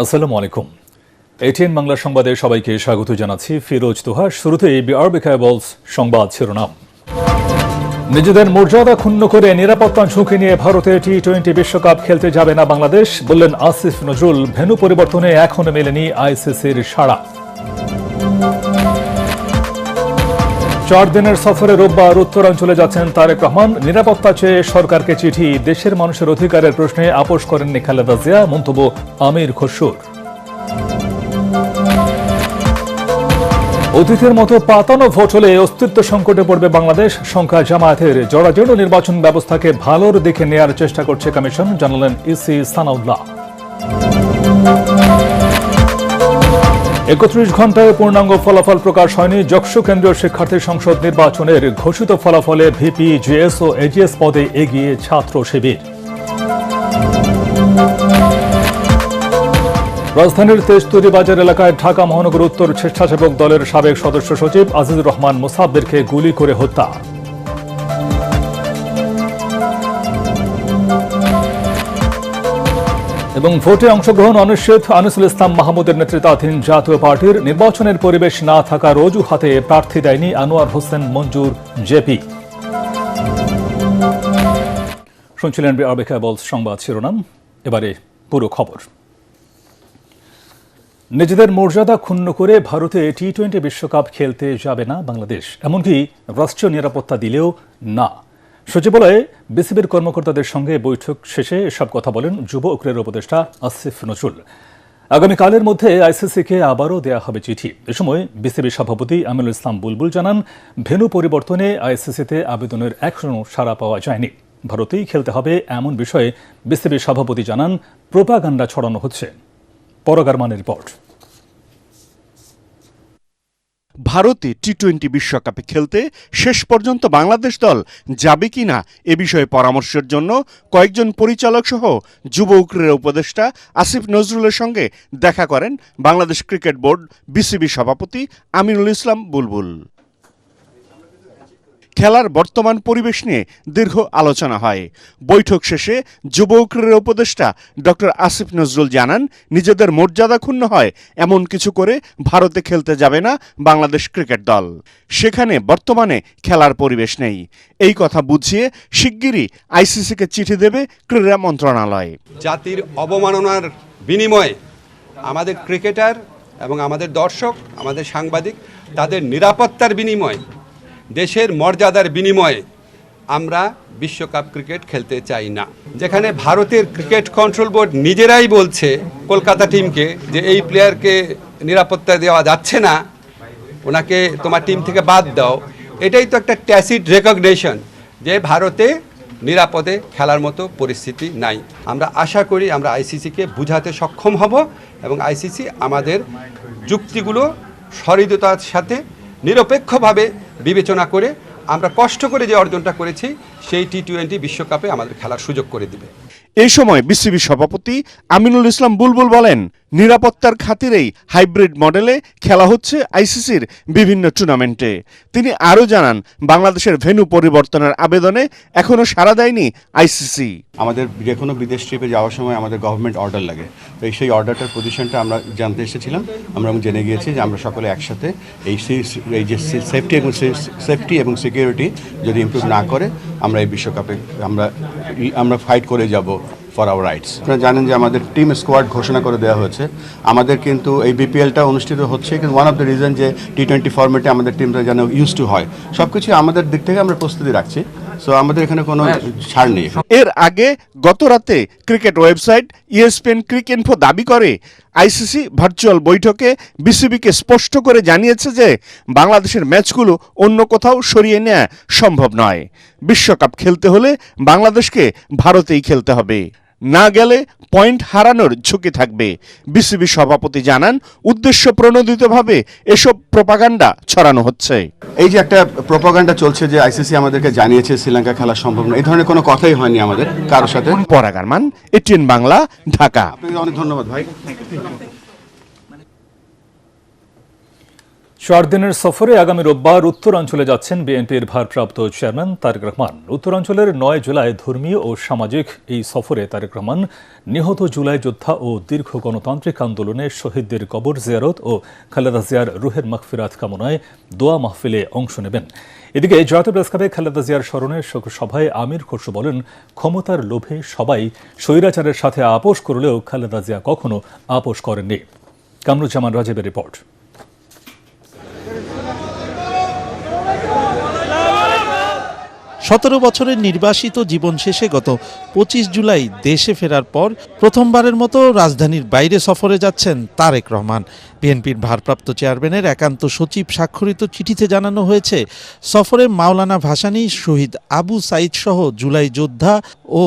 আসসালামু আলাইকুম। এটিএন বাংলা সংবাদে সবাইকে স্বাগত জানাচ্ছি। ফিরোজ তোহা। শুরুতেই বিআরবি কেবলস সংবাদ শিরোনাম। নিজেদের মর্যাদা ক্ষুণ্ণ করে নিরাপত্তা ঝুঁকি নিয়ে ভারতে টি-20 বিশ্বকাপ খেলতে যাবে না বাংলাদেশ, বললেন আসিফ নজরুল। ভেন্যু পরিবর্তনে এখনো মেলেনি আইসিসির সাড়া। 4 দিনের সফরে রোববার উত্তরাঞ্চলে যাচ্ছেন তারেক রহমান। নিরাপত্তা চেয়ে সরকারকে চিঠি। দেশের মানুষের অধিকারের প্রশ্নে আপোষ করেননি খালেদা জিয়া, মন্তব্য আমির খসরুর। অতীতের মতো পাতানো ভোট হলে অস্তিত্ব সংকটে পড়বে বাংলাদেশ, সংখ্যা জামায়াতের। জরাজীর্ণ নির্বাচন ব্যবস্থাকে ভালোর দিকে নেয়ার চেষ্টা করছে কমিশন, জানালেন ইসি সানাউল্লাহ। 31 ঘণ্টায় পূর্ণাঙ্গ ফলাফল প্রকাশ হয়নি। যশোর কেন্দ্রীয় শিক্ষার্থী সংসদ নির্বাচনের ঘোষিত ফলাফলে ভিপি, জেএস ও এজিএস পদে এগিয়ে ছাত্র শিবির। রাজধানীর তেজতুরি বাজার এলাকায় ঢাকা মহানগর উত্তর স্বেচ্ছাসেবক দলের সাবেক সদস্য সচিব আজিজুর রহমান মোসাব্বিরকে গুলি করে হত্যা। এবং ভোটে অংশগ্রহণ অনিশ্চিত। আনিসুল ইসলাম মাহমুদের নেতৃত্বাধীন জাতীয় পার্টির নির্বাচনের পরিবেশ না থাকার অজুহাতে প্রার্থী দেয়নি আনোয়ার হোসেন মঞ্জুর জেপি। শুনছিলেন বিআরবি কেবলস সংবাদ শিরোনাম। এবারে পুরো খবর। নিজেদের মর্যাদা ক্ষুণ্ণ করে ভারতে টি-20 বিশ্বকাপ খেলতে যাবে না বাংলাদেশ, এমনকি রাষ্ট্রীয় নিরাপত্তা দিলেও না। সচিবালয়ে বিসিবির কর্মকর্তাদের সঙ্গে বৈঠক শেষে এসব কথা বলেন যুব ও ক্রীড়া উপদেষ্টা আসিফ নজরুল। আগামীকালের মধ্যে আইসিসিকে আবারও দেয়া হবে চিঠি। এ সময় বিসিবি সভাপতি আমিনুল ইসলাম বুলবুল জানান, ভেন্যু পরিবর্তনে আইসিসিতে আবেদনের এখনও সাড়া পাওয়া যায়নি। ভারতেই খেলতে হবে এমন বিষয়ে বিসিবি সভাপতি জানান, প্রোপাগান্ডা ছড়ানো হচ্ছে। পরগারমানের রিপোর্ট। ভারতে টি-20 বিশ্বকাপে খেলতে শেষ পর্যন্ত বাংলাদেশ দল যাবে কিনা এ বিষয়ে পরামর্শের জন্য কয়েকজন পরিচালক সহ যুব ও ক্রীড়া উপদেষ্টা আসিফ নজরুলের সঙ্গে দেখা করেন বাংলাদেশ ক্রিকেট বোর্ড বিসিবি সভাপতি আমিনুল ইসলাম বুলবুল। খেলার বর্তমান পরিবেশ নিয়ে দীর্ঘ আলোচনা হয়। বৈঠক শেষে যুব ও ক্রীড়া উপদেষ্টা ডক্টর আসিফ নজরুল জানান, নিজেদের মর্যাদা ক্ষুণ্ণ হয় এমন কিছু করে ভারতে খেলতে যাবে না বাংলাদেশ ক্রিকেট দল। সেখানে বর্তমানে খেলার পরিবেশ নেই। এই কথা বুঝিয়ে শিগগিরই আইসিসিকে চিঠি দেবে ক্রীড়া মন্ত্রণালয়। জাতির অবমাননার বিনিময়ে আমাদের ক্রিকেটার এবং আমাদের দর্শক, আমাদের সাংবাদিক, তাদের নিরাপত্তার বিনিময়ে, দেশের মর্যাদার বিনিময়ে আমরা বিশ্বকাপ ক্রিকেট খেলতে চাই না। যেখানে ভারতের ক্রিকেট কন্ট্রোল বোর্ড নিজেরাই বলছে কলকাতা টিমকে যে এই প্লেয়ারকে নিরাপত্তা দেওয়া যাচ্ছে না, ওনাকে তোমার টিম থেকে বাদ দাও। এটাই তো একটা ট্যাসিট রেকগনিশন যে ভারতে নিরাপদে খেলার মতো পরিস্থিতি নাই। আমরা আশা করি আমরা আইসিসিকে বুঝাতে সক্ষম হব এবং আইসিসি আমাদের যুক্তিগুলো সহৃদয়তার সাথে নিরপেক্ষভাবে বিবেচনা করে আমরা কষ্ট করে যে অর্জনটা করেছি সেই টি-20 বিশ্বকাপে আমাদের খেলার সুযোগ করে দিবে। এই সময় বিসিবি সভাপতি আমিনুল ইসলাম বুলবুল বলেন, নিরাপত্তার খাতিরেই হাইব্রিড মডেলে খেলা হচ্ছে আইসিসির বিভিন্ন টুর্নামেন্টে। তিনি আরও জানান, বাংলাদেশের ভেন্যু পরিবর্তনের আবেদনে এখনও সাড়া দেয়নি আইসিসি। আমাদের যে কোনো বিদেশ ট্রিপে যাওয়ার সময় আমাদের গভর্নমেন্ট অর্ডার লাগে, তো সেই অর্ডারটার পজিশনটা আমরা জানতে এসেছিলাম। আমরা জেনে গিয়েছি যে আমরা সকলে একসাথে এই যে সেফটি এবং সিকিউরিটি যদি ইমপ্রুভ না করে আমরা এই বিশ্বকাপে আমরা ফাইট করে যাব ফর আওয়ার রাইটস। আপনারা জানেন যে আমাদের টিম স্কোয়াড ঘোষণা করে দেওয়া হয়েছে। আমাদের কিন্তু এই বিপিএলটা অনুষ্ঠিত হচ্ছে, কিন্তু ওয়ান অফ দ্য রিজন যে টি-20 ফরম্যাটে আমাদের টিমটা যেন ইউজ টু হয়, সব কিছু আমাদের দিক থেকে আমরা প্রস্তুতি রাখছি। সো আমাদের এখানে কোনো ছাড় নেই। এর আগে গত রাতে ক্রিকেট ওয়েবসাইট ইএসপিএন ক্রিকইনফো দাবি করে, আইসিসি ভার্চুয়াল বৈঠকে বিসিবিকে স্পষ্ট করে জানিয়েছে যে বাংলাদেশের ম্যাচগুলো অন্য কোথাও সরিয়ে নেওয়া সম্ভব নয়। বিশ্বকাপ খেলতে হলে বাংলাদেশকে ভারতেই খেলতে হবে, না গেলে পয়েন্ট হারানোর ঝুঁকি থাকবে। বিসিবি সভাপতি জানান, উদ্দেশ্য প্রণোদিতভাবে এসব প্রোপাগান্ডা ছড়ানো হচ্ছে। এই যে একটা প্রোপাগান্ডা চলছে যে আইসিসি আমাদেরকে জানিয়েছে শ্রীলঙ্কা খেলা সম্ভব না, এই ধরনের কোনো কথাই হয়নি আমাদের কারোর সাথে। পরাগারমান, এটিএন বাংলা, ঢাকা। আপনাকে অনেক ধন্যবাদ ভাই। 4 দিনের সফরে আগামী রোববার উত্তরাঞ্চলে যাচ্ছেন বিএনপির ভারপ্রাপ্ত চেয়ারম্যান তারেক রহমান। উত্তরাঞ্চলের 9 জুলাই ধর্মীয় ও সামাজিক এই সফরে তারেক রহমান নিহত জুলাই যোদ্ধা ও দীর্ঘ গণতান্ত্রিক আন্দোলনে শহীদদের কবর জিয়ারত ও খালেদা জিয়ার রুহের মাগফিরাত কামনায় দোয়া মাহফিলে অংশ নেবেন। এদিকে জাতীয় প্রেসক্লাবে খালেদা জিয়ার স্মরণে সভায় আমির খসরু বলেন, ক্ষমতার লোভে সবাই স্বৈরাচারের সাথে আপোষ করলেও খালেদা জিয়া কখনো আপোষ করেননি। কামরুজ্জামান রাজীবের রিপোর্ট। 17 বছরের নির্বাসিত জীবন শেষে গত 25 জুলাই দেশে ফেরার পর প্রথমবারের মতো রাজধানীর বাইরে সফরে যাচ্ছেন তারেক রহমান। বিএনপির ভারপ্রাপ্ত চেয়ারম্যানের একান্ত সচিব স্বাক্ষরিত চিঠিতে জানানো হয়েছে, সফরে মাওলানা ভাসানী, শহীদ আবু সাইদ সহ জুলাই যোদ্ধা ও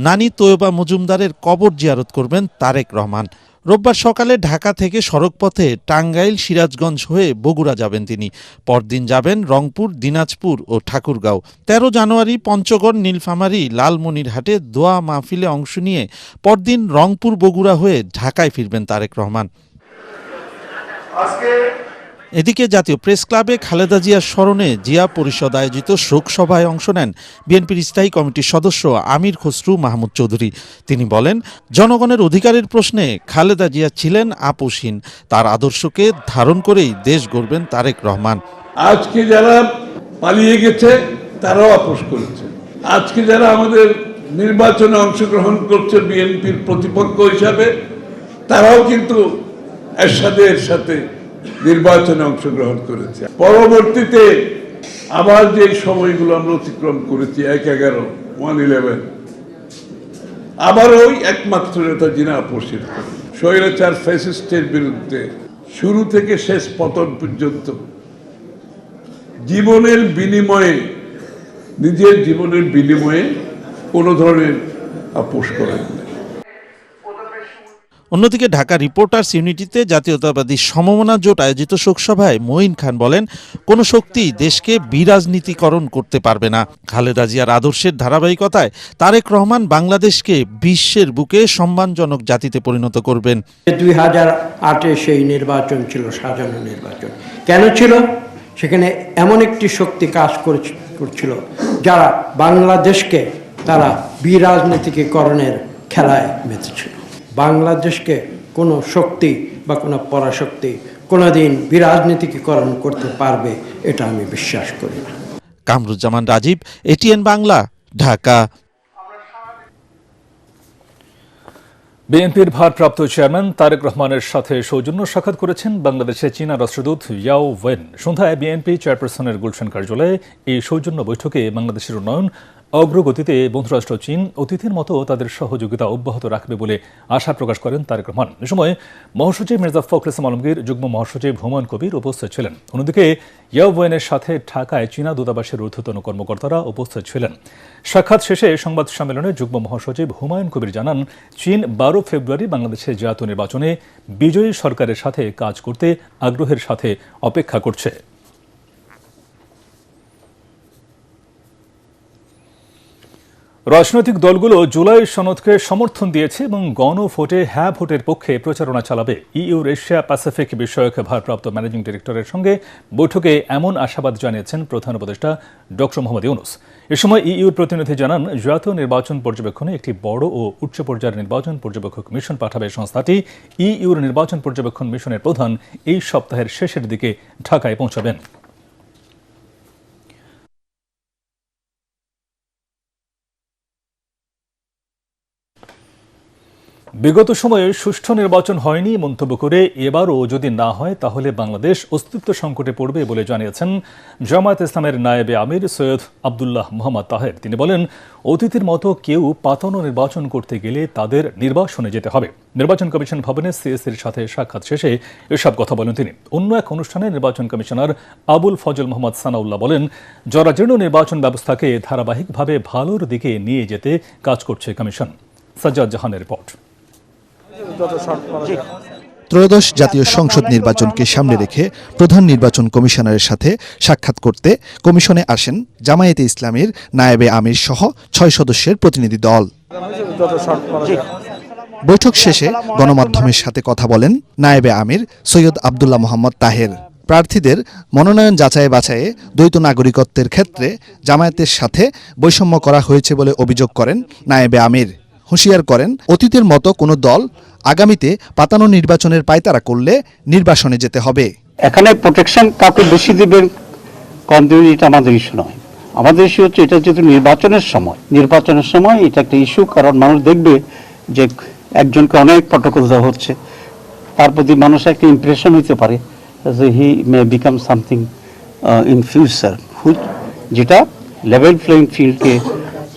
নানি তৈয়বা মজুমদারের কবর জিয়ারত করবেন তারেক রহমান। রোববার সকালে ঢাকা থেকে সড়কপথে টাঙ্গাইল, সিরাজগঞ্জ হয়ে বগুড়া যাবেন তিনি। পরদিন যাবেন রংপুর, দিনাজপুর ও ঠাকুরগাঁও। 13 জানুয়ারি পঞ্চগড়, নীলফামারী, লালমনিরহাটে দোয়া মাহফিলে অংশ নিয়ে পরদিন রংপুর, বগুড়া হয়ে ঢাকায় ফিরবেন তারেক রহমান। এদিকে জাতীয় প্রেস ক্লাবে খালেদা জিয়ার স্মরণে জিয়া পরিষদ আয়োজিত শোক সভায় অংশ নেন বিএনপির স্থায়ী কমিটির সদস্য আমির খসরু মাহমুদ চৌধুরী। তিনি বলেন, জনগণের অধিকারের প্রশ্নে খালেদা জিয়া ছিলেন আপোষহীন। তার আদর্শকে ধারণ করেই দেশ গড়বেন তারেক রহমান। আজকে যারা পালিয়ে গেছে তারাও আপোষ করেছে। আজকে যারা আমাদের নির্বাচনে অংশগ্রহণ করছে বিএনপির প্রতিপক্ষ হিসাবে, তারাও কিন্তু এরশাদের সাথে নির্বাচনে অংশগ্রহণ করেছে। পরবর্তীতে আবার যে সময়গুলো আমরা অতিক্রম করেছি, 1/11, 1/11, আবার ওই একমাত্র নেতা যিনি আপোষের স্বৈরাচার ফ্যাসিস্টের বিরুদ্ধে শুরু থেকে শেষ পতন পর্যন্ত জীবনের বিনিময়ে, নিজের জীবনের বিনিময়ে কোনো ধরনের আপোষ করেন না। অন্যদিকে ঢাকা রিপোর্টার্স ইউনিটিতে জাতীয়তাবাদী সমমনা জোট আয়োজিত শোকসভায় মঈন খান বলেন, কোনো শক্তি দেশকে বিরাজনীতিকরণ করতে পারবে না। খালেদা জিয়ার আদর্শের ধারাবাহিকতায় তারেক রহমান বাংলাদেশকে বিশ্বের বুকে সম্মানজনক জাতিতে পরিণত করবেন। 2008-এ সেই নির্বাচন ছিল সাজানো নির্বাচন। কেন ছিল? সেখানে এমন একটি শক্তি কাজ করছিল যারা বাংলাদেশকে তারা বিরাজনীতিকরণের খেলায় মেতেছিল। বাংলাদেশকে কোনো শক্তি বা কোনো পরাশক্তি কোনোদিন বিরাজনীতিকরণ করতে পারবে এটা আমি বিশ্বাস করি না। কামরুজ্জামান রাজীব, এটিএন বাংলা, ঢাকা। বিএনপির ভারপ্রাপ্ত চেয়ারম্যান তারেক রহমানের সাথে সৌজন্য সাক্ষাৎ করেছেন বাংলাদেশের চীনা রাষ্ট্রদূত ইয়াও ওয়েন। সন্ধ্যায় বিএনপি চেয়ারপারসনের গুলশান কার্যালয়ে এই সৌজন্য বৈঠকে বাংলাদেশের উন্নয়ন অগ্রগতিতে বন্ধুরাষ্ট্র চীন অতিথির মতো তাদের সহযোগিতা অব্যাহত রাখবে বলে আশা প্রকাশ করেন তারেক রহমান। এ সময় মহাসচিব মির্জা ফখরুল ইসলাম আলমগীর, যুগ্ম মহাসচিব হুমায়ুন কবির উপস্থিত ছিলেন। অন্যদিকে ইয়াও ওয়েনের সাথে ঢাকায় চীনা দূতাবাসের ঊর্ধ্বতন কর্মকর্তারা উপস্থিত ছিলেন। সাক্ষাৎ শেষে সংবাদ সম্মেলনে যুগ্ম মহাসচিব হুমায়ুন কবির জানান, চীন 12 ফেব্রুয়ারি বাংলাদেশের জাতীয় নির্বাচনে বিজয়ী সরকারের সাথে কাজ করতে আগ্রহের সাথে অপেক্ষা করছে। রাজনৈতিক দলগুলো জুলাই সনদকে সমর্থন দিয়েছে এবং গণভোটে হ্যাঁ ভোটের পক্ষে প্রচারণা চালাবে। ইইউর এশিয়া প্যাসিফিক বিষয়ক ভারপ্রাপ্ত ম্যানেজিং ডিরেক্টরের সঙ্গে বৈঠকে এমন আশাবাদ জানিয়েছেন প্রধান উপদেষ্টা ডক্টর মোহাম্মদ ইউনূস। এ সময় ইইউর প্রতিনিধি জানান, জাতীয় নির্বাচন পর্যবেক্ষণে একটি বড় ও উচ্চ পর্যায়ের নির্বাচন পর্যবেক্ষক মিশন পাঠাবে সংস্থাটি। ইইউর নির্বাচন পর্যবেক্ষণ মিশনের প্রধান এই সপ্তাহের শেষের দিকে ঢাকায় পৌঁছাবেন। বিগত সময়ে সুষ্ঠু নির্বাচন হয়নি মন্তব্য করে এবারও যদি না হয় তাহলে বাংলাদেশ অস্তিত্ব সংকটে পড়বে বলে জানিয়েছেন জামায়াত ইসলামের নায়েবে আমির সৈয়দ আব্দুল্লাহ মোহাম্মদ তাহের। তিনি বলেন, অতীতের মতো কেউ পাতানো নির্বাচন করতে গেলে তাদের নির্বাসনে যেতে হবে। নির্বাচন কমিশন ভবনে সিএসির সাথে সাক্ষাৎ শেষে এসব কথা বলেন তিনি। অন্য এক অনুষ্ঠানে নির্বাচন কমিশনার আবুল ফজল মোহাম্মদ সানাউল্লাহ বলেন, জরাজীর্ণ নির্বাচন ব্যবস্থাকে ধারাবাহিকভাবে ভালোর দিকে নিয়ে যেতে কাজ করছে কমিশন। সাজ্জাদ জাহানের রিপোর্ট। ত্রয়োদশ জাতীয় সংসদ নির্বাচনকে সামনে রেখে প্রধান নির্বাচন কমিশনারের সাথে সাক্ষাৎ করতে কমিশনে আসেন জামায়াতে ইসলামীর নায়েবে আমির সহ 6 সদস্যের প্রতিনিধি দল। বৈঠক শেষে গণমাধ্যমের সাথে কথা বলেন নায়েবে আমির সৈয়দ আব্দুল্লাহ মোহাম্মদ তাহের। প্রার্থীদের মনোনয়ন যাচাই বাছাইয়ে দ্বৈত নাগরিকত্বের ক্ষেত্রে জামায়াতের সাথে বৈষম্য করা হয়েছে বলে অভিযোগ করেন নায়েবে আমির। হুঁশিয়ার করেন, অতীতের মতো কোনো দল আগামীতে পাতানো নির্বাচনের পায়তারা করলে নির্বাসনে যেতে হবে। এখানে প্রোটেকশন কাউকে বেশি দেবেন কম দেবেন এটা আমাদের ইস্যু নয়। আমাদের ইস্যু হচ্ছে এটা যেহেতু নির্বাচনের সময় এটা একটা ইস্যু, কারণ মানুষ দেখবে যে একজনকে অনেক প্রটোকল দেওয়া হচ্ছে, তার প্রতি মানুষের একটা ইমপ্রেশন হইতে পারে যে he may become something in future, যেটা লেভেল প্লেইং ফিল্ডকে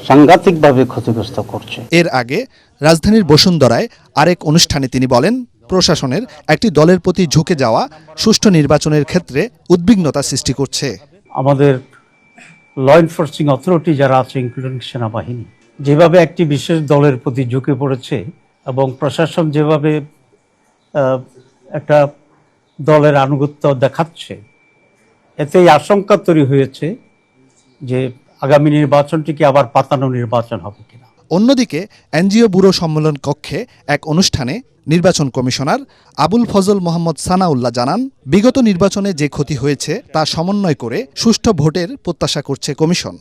সাংঘাতিকভাবে ক্ষতিগ্রস্ত করছে। এর আগে রাজধানীর বসুন্ধরায় আরেক অনুষ্ঠানে তিনি বলেন, প্রশাসনের একটি দলের প্রতি ঝুঁকে যাওয়া সুষ্ঠু নির্বাচনের ক্ষেত্রে উদ্বিগ্নতা সৃষ্টি করছে। আমাদের ল এনফোর্সিং অথরিটি যারা আছে, ইনক্লুডিং সেনাবাহিনী, যেভাবে একটি বিশেষ দলের প্রতি ঝুঁকে পড়েছে এবং প্রশাসন যেভাবে একটা দলের আনুগত্য দেখাচ্ছে, এতেই আশঙ্কা তৈরি হয়েছে যে আগামী নির্বাচনটি কি আবার পাতানো নির্বাচন হবে কিনা। অন্যদিকে এনজিও ব্যুরো সম্মেলন কক্ষে এক অনুষ্ঠানে নির্বাচন কমিশনার আবুল ফজল মোহাম্মদ সানাউল্লাহ জানান, বিগত নির্বাচনে যে ক্ষতি হয়েছে তা সমন্বয় করে সুষ্ঠু ভোটের প্রত্যাশা করছে কমিশন।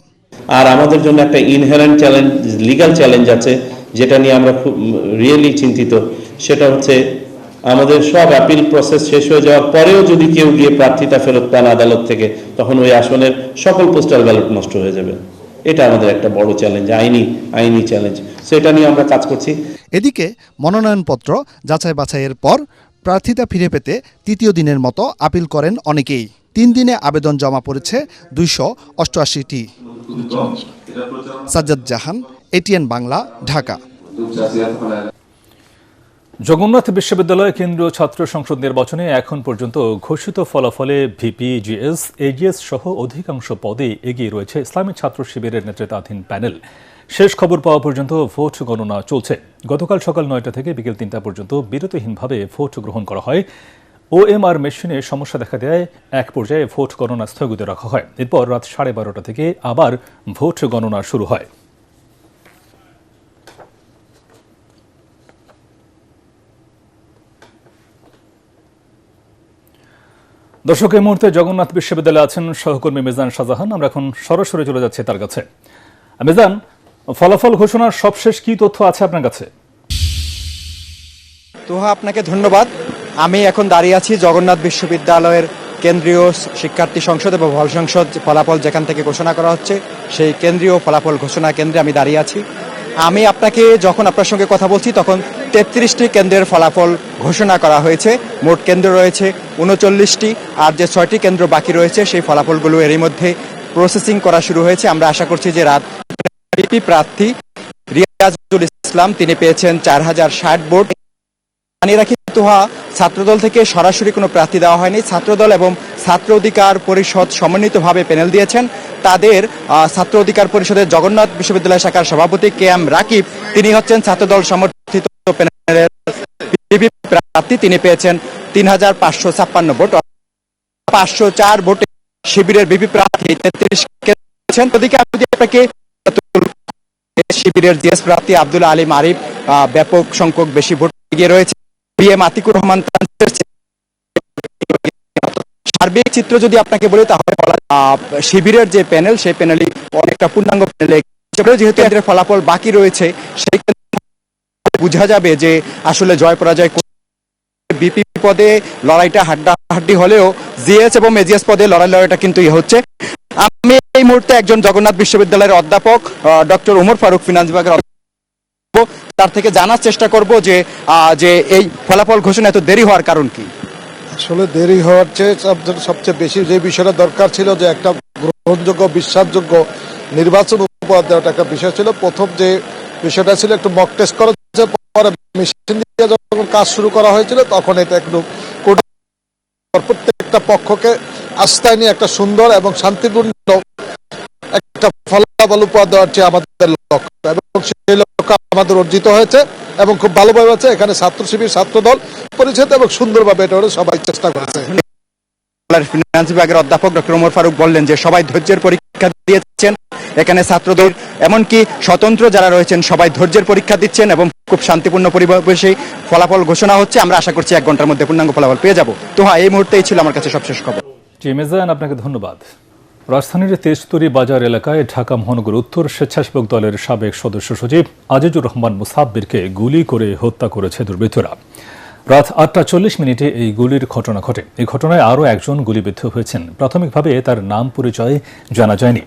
আর আমাদের জন্য একটা ইনহেরেন্ট চ্যালেঞ্জ, লিগ্যাল চ্যালেঞ্জ আছে, যেটা নিয়ে আমরা খুব রিয়েলি চিন্তিত। সেটা হচ্ছে আমাদের সব অ্যাপিল প্রসেস শেষ হয়ে যাওয়ার পরেও যদি কেউ গিয়ে প্রার্থিতা ফেরত পান আদালত থেকে, তখন ওই আসনের সকল পোস্টাল ব্যালট নষ্ট হয়ে যাবে। এটা আমাদের একটা বড় চ্যালেঞ্জ, আইনি চ্যালেঞ্জ। সেটা নিয়ে আমরা কাজ করছি। এদিকে মনোনয়নপত্র যাচাই বাছাইয়ের পর প্রার্থিতা ফিরে পেতে তৃতীয় দিনের মতো আপিল করেন অনেকেই। 3 দিনে আবেদন জমা পড়েছে 288টি। সাজ্জাদ জাহান, এটিএন বাংলা, ঢাকা। জগন্নাথ বিশ্ববিদ্যালয় কেন্দ্রীয় ছাত্র সংসদ নির্বাচনে এখন পর্যন্ত ঘোষিত ফলাফলে ভিপি, জিএস, এজিএস সহ অধিকাংশ পদে এগিয়ে রয়েছে ইসলামী ছাত্র শিবিরের নেতৃত্বাধীন প্যানেল। শেষ খবর পাওয়া পর্যন্ত ভোট গণনা চলছে। গতকাল সকাল 9টা থেকে বিকেল 3টা পর্যন্ত বিরতিহীনভাবে ভোট গ্রহণ করা হয়। ওএমআর মেশিনে সমস্যা দেখা দেয় এক পর্যায়ে ভোট গণনা স্থগিত রাখা হয়। এরপর রাত 12:30 থেকে আবার ভোট গণনা শুরু হয়। দর্শক, এই মুহূর্তে জগন্নাথ বিশ্ববিদ্যালয়ে আছেন সহকর্মী মিজান শাহজাহান। আমরা এখন সরাসরি চলে যাচ্ছি তার কাছে। মিজান, ফলাফল ঘোষণার সবশেষ কি তথ্য আছে আপনার কাছে? তোহা, আপনাকে ধন্যবাদ। আমি এখন দাঁড়িয়ে আছি জগন্নাথ বিশ্ববিদ্যালয়ের কেন্দ্রীয় শিক্ষার্থী সংসদ এবং হল সংসদ ফলাফল যেখান থেকে ঘোষণা করা হচ্ছে, সেই কেন্দ্রীয় ফলাফল ঘোষণা কেন্দ্রে আমি দাঁড়িয়ে আছি। আমি আপনাকে যখন আপনার সঙ্গে কথা বলছি তখন 33টি কেন্দ্রের ফলাফল ঘোষণা করা হয়েছে। মোট কেন্দ্র রয়েছে 39টি, আর যে 6টি কেন্দ্র বাকি রয়েছে সেই ফলাফলগুলো এরই মধ্যে প্রসেসিং করা শুরু হয়েছে। আমরা আশা করছি যে রাত প্রার্থী রিয়াজুল ইসলাম তিনি পেয়েছেন 4060 ভোট। জানিয়ে রাখি, তোহা, ছাত্রদল থেকে সরাসরি কোনো প্রার্থী দেওয়া হয়নি। ছাত্রদল এবং ছাত্র অধিকার পরিষদ সমন্বিতভাবে প্যানেল দিয়েছেন। তাদের ছাত্র অধিকার পরিষদের জগন্নাথ বিশ্ববিদ্যালয় শাখার সভাপতি KM রাকিব, তিনি হচ্ছেন ছাত্রদল সমর্থিত প্যানেলের প্রার্থী। তিনি পেয়েছেন 3556 ভোট। 504 ভোটে শিবিরের বিপি প্রার্থী 33 পেয়েছেন। ওদিকে আমি আপনাকে শিবিরের জিএস প্রার্থী আব্দুল আলিম আরিফ ব্যাপক সংখ্যক বেশি ভোট এগিয়ে রয়েছে। বিএম আতিকুর রহমান সার্বিক চিত্র যদি আপনাকে বলি তাহলে শিবিরের যে প্যানেল, সেই প্যানেলই অনেকটা পূর্ণাঙ্গ প্যানেলে, যেহেতু এদের ফলাফল বাকি রয়েছে সেই বোঝা যাবে যে আসলে জয় পরাজয়। বিপি পদে লড়াইটা হাড্ডাহাড্ডি হলেও জিএস এবং এজিএস পদে লড়াইটা কিন্তু হচ্ছে। আমি এই মুহূর্তে একজন জগন্নাথ বিশ্ববিদ্যালয়ের অধ্যাপক ডক্টর ওমর ফারুক, ফিনান্স বিভাগের অধ্যাপক, তার থেকে জানার চেষ্টা করব যে এই ফলাফল ঘোষণা এত দেরি হওয়ার কারণ কি। আসলে দেরি হওয়ার চেয়ে সবচেয়ে বেশি যে বিষয়টা দরকার ছিল, যে একটা গ্রহণযোগ্য বিশ্বাসযোগ্য নির্বাচন উপহার দেওয়াটা একটা বিষয় ছিল। প্রথম যে বিষয়টা ছিল একটু মক টেস্ট করা, পরে মেশিন দিয়ে যখন কাজ শুরু করা হয়েছিল তখন এটা একটু প্রত্যেকটা পক্ষকে আস্থায় নিয়ে একটা সুন্দর এবং শান্তিপূর্ণ একটা ফলাফল উপহার দেওয়ার চেয়ে আমাদের লক্ষ্য, এবং সেই লক্ষ্য আমাদের অর্জিত হয়েছে এবং খুব ভালোভাবে আছে। এখানে ছাত্র শিবির, ছাত্রদল পরিষদ এবং সুন্দরভাবে এটা সবাই চেষ্টা করেছে। ফিনান্স বিভাগের অধ্যাপক ডক্টর ওমর ফারুক বললেন যে সবাই ধৈর্যের পরীক্ষা দিয়েছেন। এখানে ছাত্রদল এমনকি স্বতন্ত্র যারা রয়েছেন সবাই ধৈর্যের পরীক্ষা দিচ্ছেন এবং খুব শান্তিপূর্ণ পরিবেশে ফলাফল ঘোষণা হচ্ছে। আমরা আশা করছি 1 ঘন্টার মধ্যে পূর্ণাঙ্গ ফলাফল পেয়ে যাব। তো হ্যাঁ, এই মুহূর্তেই ছিল আমার কাছে সবশেষ খবর। জি মেজান, আপনাকে ধন্যবাদ। রাজধানীর তেজতুরি বাজার এলাকায় ঢাকা মহানগর উত্তর স্বেচ্ছাসেবক দলের সাবেক সদস্য সচিব আজিজুর রহমান মুসাব্বিরকে গুলি করে হত্যা করেছে দুর্বৃত্তরা। রাত 8:40 এই গুলির ঘটনা ঘটে। এই ঘটনায় আরও একজন গুলিবিদ্ধ হয়েছেন। প্রাথমিকভাবে তার নাম পরিচয় জানা যায়নি।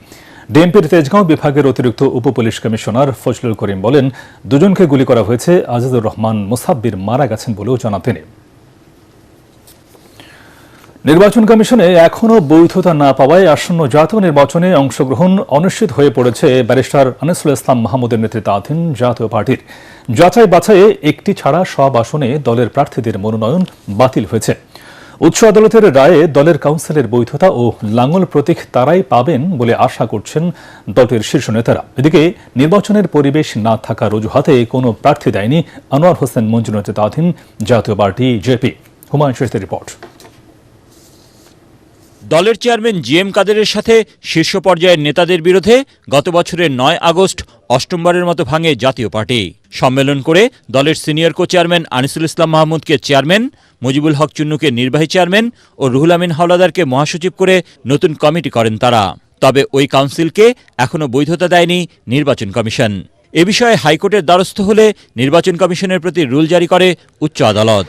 ডিএমপির তেজগাঁও বিভাগের অতিরিক্ত উপপুলিশ কমিশনার ফজলুল করিম বলেন, দুজনকে গুলি করা হয়েছে। আজিজুর রহমান মুসাব্বির মারা গেছেন বলেও জানান তিনি। নির্বাচন কমিশনে এখনও বৈধতা না পাওয়ায় আসন্ন জাতীয় নির্বাচনে অংশগ্রহণ অনিশ্চিত হয়ে পড়েছে ব্যারিস্টার আনিসুল ইসলাম মাহমুদের নেতৃত্বাধীন জাতীয় পার্টির। যাচাই বাছাইয়ে একটি ছাড়া সব আসনে দলের প্রার্থীদের মনোনয়ন বাতিল হয়েছে। উচ্চ আদালতের রায়ে দলের কাউন্সিলের বৈধতা ও লাঙল প্রতীক তারাই পাবেন বলে আশা করছেন দলটির শীর্ষ নেতারা। এদিকে নির্বাচনের পরিবেশ না থাকার অজুহাতে কোনো প্রার্থী দেয়নি আনোয়ার হোসেন মঞ্জুর নেতৃত্বাধীন জাতীয় পার্টি জেপি। হুমায়ুন শহীদের রিপোর্ট। দলের চেয়ারম্যান জিএম কাদেরের সাথে শীর্ষ পর্যায়ের নেতাদের বিরুদ্ধে গত বছরের 9 আগস্ট অষ্টমবারের মতো ভাঙে জাতীয় পার্টি। সম্মেলন করে দলের সিনিয়র কো চেয়ারম্যান আনিসুল ইসলাম মাহমুদকে চেয়ারম্যান, মুজিবুল হক চুন্নুকে নির্বাহী চেয়ারম্যান ও রুহুল আমিন হাওলাদারকে মহাসচিব করে নতুন কমিটি করেন তারা। তবে ওই কাউন্সিলকে এখনও বৈধতা দেয়নি নির্বাচন কমিশন। এ বিষয়ে হাইকোর্টের দ্বারস্থ হলে নির্বাচন কমিশনের প্রতি রুল জারি করে উচ্চ আদালত।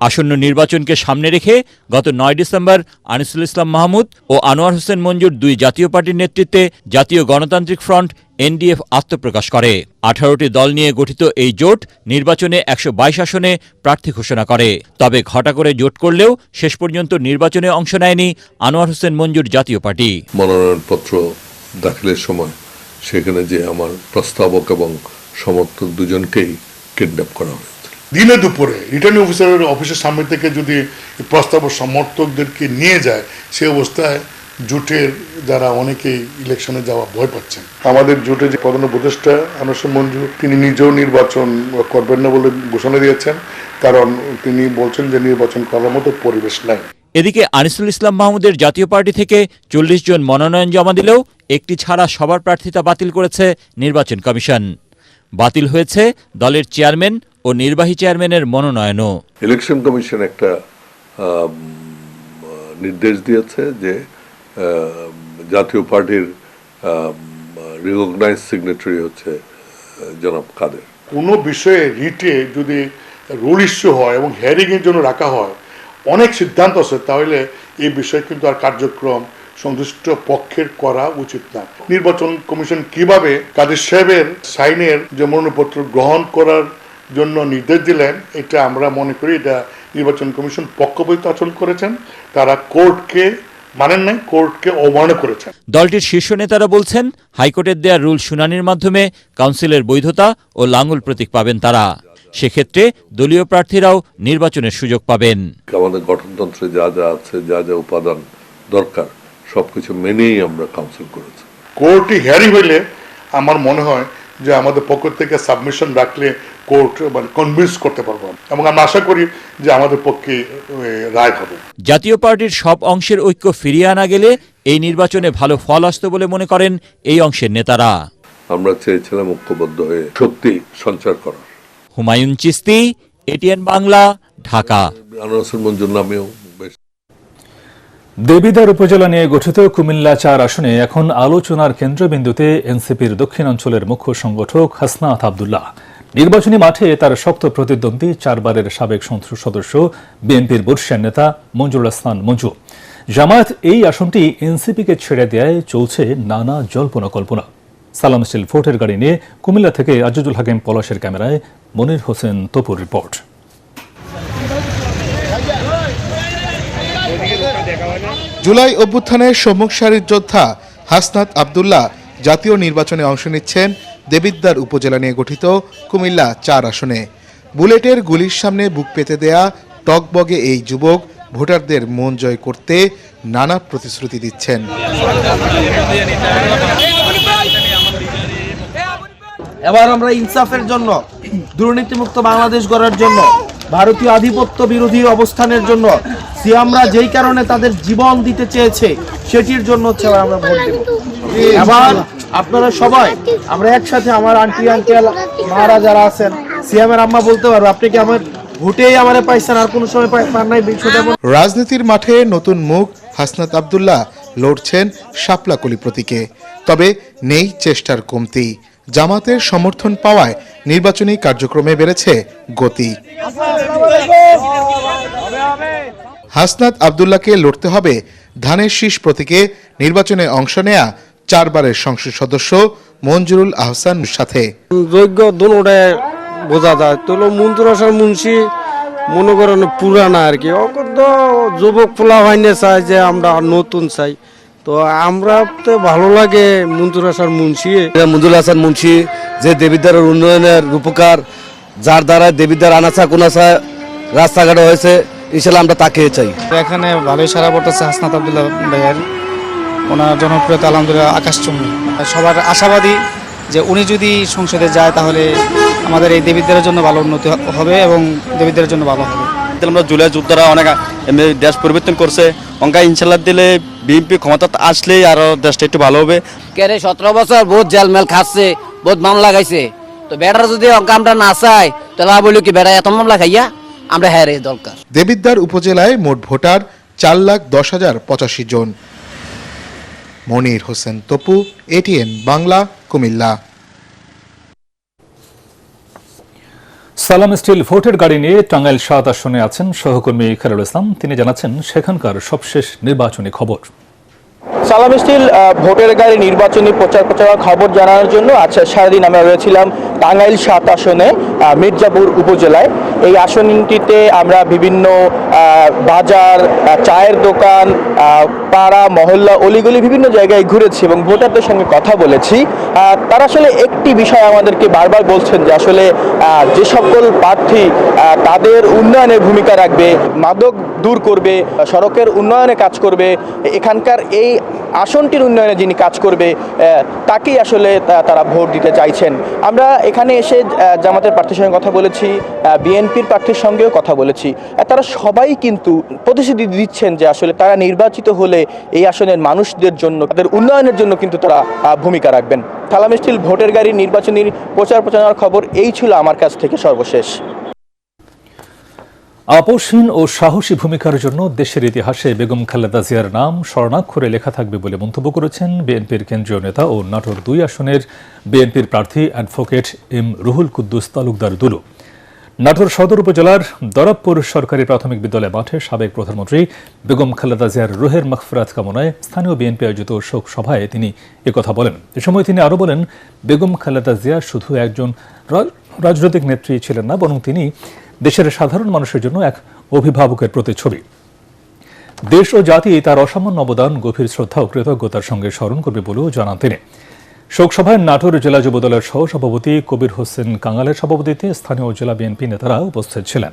আসন্ন নির্বাচনকে সামনে রেখে গত 9 ডিসেম্বর আনিসুল ইসলাম মাহমুদ ও আনোয়ার হোসেন মঞ্জুর দুই জাতীয় পার্টির নেতৃত্বে জাতীয় গণতান্ত্রিক ফ্রন্ট এনডিএফ আত্মপ্রকাশ করে। 18টি দল নিয়ে গঠিত এই জোট নির্বাচনে 122 আসনে প্রার্থী ঘোষণা করে। তবে ঘটা করে জোট করলেও শেষ পর্যন্ত নির্বাচনে অংশ নেয়নি আনোয়ার হোসেন মঞ্জুর জাতীয় পার্টি। মনোনয়নপত্র দাখিলের সময় সেখানে যে আমার প্রস্তাবক এবং সমর্থক দুজনকেই কিডন্যাপ করা হয়। দিনে দুপুরে রিটার্নিং অফিসের সামনে থেকে যদি প্রস্তাব সমর্থকদেরকে নিয়ে যায়, সে অবস্থায় জোটের যারা অনেকেই ইলেকশনে যাওয়া ভয় পাচ্ছেন। আমাদের জোটে যে প্রধান উপদেষ্টা আনোয়ার মঞ্জু, তিনি নিজেও নির্বাচন করবেন না বলে ঘোষণা দিয়েছেন, কারণ তিনি বলছেন যে নির্বাচন করার মতো পরিবেশ নাই। এদিকে আনিসুল ইসলাম মাহমুদের জাতীয় পার্টি থেকে 40 জন মনোনয়ন জমা দিলেও একটি ছাড়া সবার প্রার্থিতা বাতিল করেছে নির্বাচন কমিশন। বাতিল হয়েছে দলের চেয়ারম্যান ও নির্বাহী চেয়ারম্যানের মনোনয়নও। ইলেকশন কমিশন একটা নির্দেশ দিয়েছে যে জাতীয় পার্টির রিকগনাইজ সিগনেটারি হচ্ছে জনাব কাদের। কোনো বিষয়ে রিটে যদি রুল ইস্যু হয় এবং হিয়ারিংয়ের জন্য রাখা হয়, অনেক সিদ্ধান্ত আছে, তাহলে এই বিষয়ে কিন্তু আর কার্যক্রম সংশ্লিষ্ট পক্ষের করা উচিত না। নির্বাচন কমিশন কিভাবে কাদের সাহেবের সাইনের যে মনোনয়নপত্র গ্রহণ করার জন্য নির্দেশ দিলেন, এটা আমরা মনে করি এটা নির্বাচন কমিশন পক্ষপাতিত্ব আচরণ করেছেন। তারা কোর্টকে মানেন নাই, কোর্টকে অবমাননা করেছেন। দলটির শীর্ষ নেতারা বলছেন, হাইকোর্টের দেয়া রুল শুনানির মাধ্যমে কাউন্সিলের বৈধতা ও লাঙল প্রতীক পাবেন তারা। সেক্ষেত্রে দলীয় প্রার্থীরাও নির্বাচনের সুযোগ পাবেন। আমাদের গঠনতন্ত্রে যা যা আছে, যা যা উপাদান দরকার, সবকিছু মেনেই আমরা কাউন্সিল করেছি। কোর্টে হিয়ারিং হইলে আমার মনে হয় যে আমাদের পক্ষ থেকে সাবমিশন রাখলে কোর্ট কনভিন্স করতে পারবো, এবং আমরা আশা করি যে আমাদের পক্ষে রায় হবে। জাতীয় পার্টির সব অংশের ঐক্য ফিরিয়ে আনা গেলে এই নির্বাচনে ভালো ফল আসতো বলে মনে করেন এই অংশের নেতারা। আমরা চেয়েছিলাম ঐক্যবদ্ধ হয়ে শক্তি সঞ্চার করার। হুমায়ুন চিস্তি, এটিএন বাংলা, ঢাকা। আনোয়ার হোসেন মঞ্জুর নামেও দেবিদ্বার উপজেলা নিয়ে গঠিত কুমিল্লা 4 আসনে এখন আলোচনার কেন্দ্রবিন্দুতে এনসিপির দক্ষিণাঞ্চলের মুখ্য সংগঠক হাসনাত আব্দুল্লাহ। নির্বাচনী মাঠে তার শক্ত প্রতিদ্বন্দ্বী 4 বারের সাবেক সংসদ সদস্য বিএনপির বর্ষিয়ান নেতা মঞ্জুরুল হাসান মঞ্জু। জামায়াত এই আসনটি এনসিপিকে ছেড়ে দেয় চলছে নানা জল্পনা কল্পনা। সালাম স্টিল ফোর্টের গাড়ি নিয়ে কুমিল্লা থেকে আজিজুল হাকিম পলাশের ক্যামেরায় মনির হোসেন তপুর রিপোর্ট। জুলাই অভ্যুত্থানের সম্মুখ সারির যোদ্ধা হাসনাত আব্দুল্লাহ জাতীয় নির্বাচনে অংশ নিচ্ছেন দেবিদ্বার উপজেলা নিয়ে গঠিত কুমিল্লা 4 আসনে। বুলেটের গুলির সামনে বুক পেতে দেয়া টকবগে এই যুবক ভোটারদের মন জয় করতে নানা প্রতিশ্রুতি দিচ্ছেন। এবার আমরা ইনসাফের জন্য, দুর্নীতিমুক্ত বাংলাদেশ গড়ার জন্য, ভারতীয় আধিপত্য বিরোধী অবস্থানের জন্য, সিয়ামরা যেই কারণে তাদের জীবন দিতে চেয়েছে সেটির জন্য হচ্ছে আমরা ভোট দেব। এবার আপনারা সবাই আমরা একসাথে, আমার আন্টি আঙ্কেল মারা যারা আছেন, সিএমের আম্মা বলতে পারবো আপনি কি আমার ভোটেই আমারে পাইছেন, আর কোনো সময় পান নাই। রাজনীতির মাঠে নতুন মুখ হাসনাত আব্দুল্লাহ লড়ছেন শাপলাকলি প্রতীকে, তবে নেই চেষ্টার কমতি। জামাতের সমর্থন পাওয়ায় নির্বাচনী কার্যক্রমে বেড়েছে গতি। হাসনাত আব্দুল্লাহকে লড়তে হবে ধানের শীষ প্রতীকে নির্বাচনে অংশ নেয়া 4 বারের সংসদ সদস্য মঞ্জুরুল আহসান সাথে। যোগ্য দোনোটায় বোঝা যায়, তো মঞ্জুর আসার মুন্সি মনে করেন পুরানা আর কি, তো যুবক পোলা হয়নি চাই যে আমরা নতুন চাই, তো আমরা তো ভালো লাগে মঞ্জুর আসার মুন্সি। মঞ্জুর হাসান মুন্সি যে দেবিদ্বারের উন্নয়নের রূপকার, যার দ্বারা দেবিদ্বার আনাচা কোনাচা রাস্তাঘাট হয়েছে, ইনশাল্লাহ আমরা তাকে চাই। এখানে ভালোই সারা পড়তেছে হাসনাত আব্দুল্লাহ ভাইয়ের, ওনার জনপ্রিয়তা আলহামদুলিল্লাহ আকাশচুম্বী। সবার আশাবাদী যে উনি যদি সংসদে যায় তাহলে আমাদের এই দেবিদ্বারের জন্য ভালো উন্নতি হবে এবং দেবিদ্বারের জন্য ভালো হবে। আমরা জুলাই যোদ্ধারা অনেক দেশ পরিবর্তন করছে, অঙ্কা ইনশাল্লাহ দিলে বিএনপি ক্ষমতা আসলেই আরো দেশটা একটু ভালো হবে। 17 বছর বহুত জেলমেল খাচ্ছে, বহুত মামলা খাইছে, তো বেটার যদি অঙ্কা আমরা না চাই তাহলে বলি কি বেটা এত মামলা খাইয়া আমরা হেরে দরকার। দেবিদ্বার উপজেলায় মোট ভোটার 4,10,085 জন। মনির হোসেন তপু, এটিএন বাংলা, কুমিল্লা। সালাম স্টিল ভোটের গাড়ি নিয়ে টাঙ্গাইল 7 আসনে আছেন সহকর্মী খায়রুল ইসলাম। তিনি জানাচ্ছেন সেখানকার সবশেষ নির্বাচনী খবর। সালাম স্টিল ভোটের গাড়ি নির্বাচনী প্রচার প্রচারের খবর জানানোর জন্য আজকে সারাদিন আমরা রয়েছিলাম টাঙ্গাইল 7 আসনে মির্জাপুর উপজেলায়। এই আসনটিতে আমরা বিভিন্ন বাজার, চায়ের দোকান, পাড়া, মহল্লা, অলিগলি বিভিন্ন জায়গায় ঘুরেছি এবং ভোটারদের সঙ্গে কথা বলেছি। তারা আসলে একটি বিষয় আমাদেরকে বারবার বলছেন যে আসলে যে সকল প্রার্থী তাদের উন্নয়নে ভূমিকা রাখবে, মাদক দূর করবে, সড়কের উন্নয়নে কাজ করবে, এখানকার এই আসনটির উন্নয়নে যিনি কাজ করবে তাকেই আসলে তারা ভোট দিতে চাইছেন। আমরা এখানে এসে জামাতের প্রার্থীর সঙ্গে কথা বলেছি, বিএনপির প্রার্থীর সঙ্গেও কথা বলেছি। তারা সবাই কিন্তু প্রতিশ্রুতি দিচ্ছেন যে আসলে তারা নির্বাচিত হলে এই আসনের মানুষদের জন্য, তাদের উন্নয়নের জন্য কিন্তু তারা ভূমিকা রাখবেন। সালাম স্টিল ভোটের গাড়ি নির্বাচনী প্রচার প্রচারণার খবর এই ছিল আমার কাছ থেকে সর্বশেষ। আপোষহীন ও সাহসী ভূমিকার জন্য দেশের ইতিহাসে বেগম খালেদা জিয়ার নাম স্বর্ণাক্ষরে লেখা থাকবে বলে মন্তব্য করেছেন বিএনপির কেন্দ্রীয় নেতা ও নাটোর 2 আসনের বিএনপির প্রার্থী অ্যাডভোকেট এম রুহুল কুদ্দুস তালুকদার দুলু। নাটোর সদর উপজেলার দরাবপুর সরকারি প্রাথমিক বিদ্যালয় মাঠে সাবেক প্রধানমন্ত্রী বেগম খালেদা জিয়ার রুহের মাগফিরাত কামনায় স্থানীয় বিএনপি আয়োজিত শোক সভায় তিনি একথা বলেন। এ সময় তিনি আরও বলেন, বেগম খালেদা জিয়া শুধু একজন রাজনৈতিক নেত্রী ছিলেন না, বরং তিনি দেশের সাধারণ মানুষের জন্য এক অভিভাবকের প্রতিচ্ছবি। দেশ ও জাতি তার অসামান্য অবদান গভীর শ্রদ্ধা ও কৃতজ্ঞতার সঙ্গে স্মরণ করবে বলেও জানান তিনি। শোকসভায় নাটোর জেলা যুবদলের সহ সভাপতি কবির হোসেন কাঙালের সভাপতিত্বে স্থানীয় জেলা বিএনপি নেতারা উপস্থিত ছিলেন।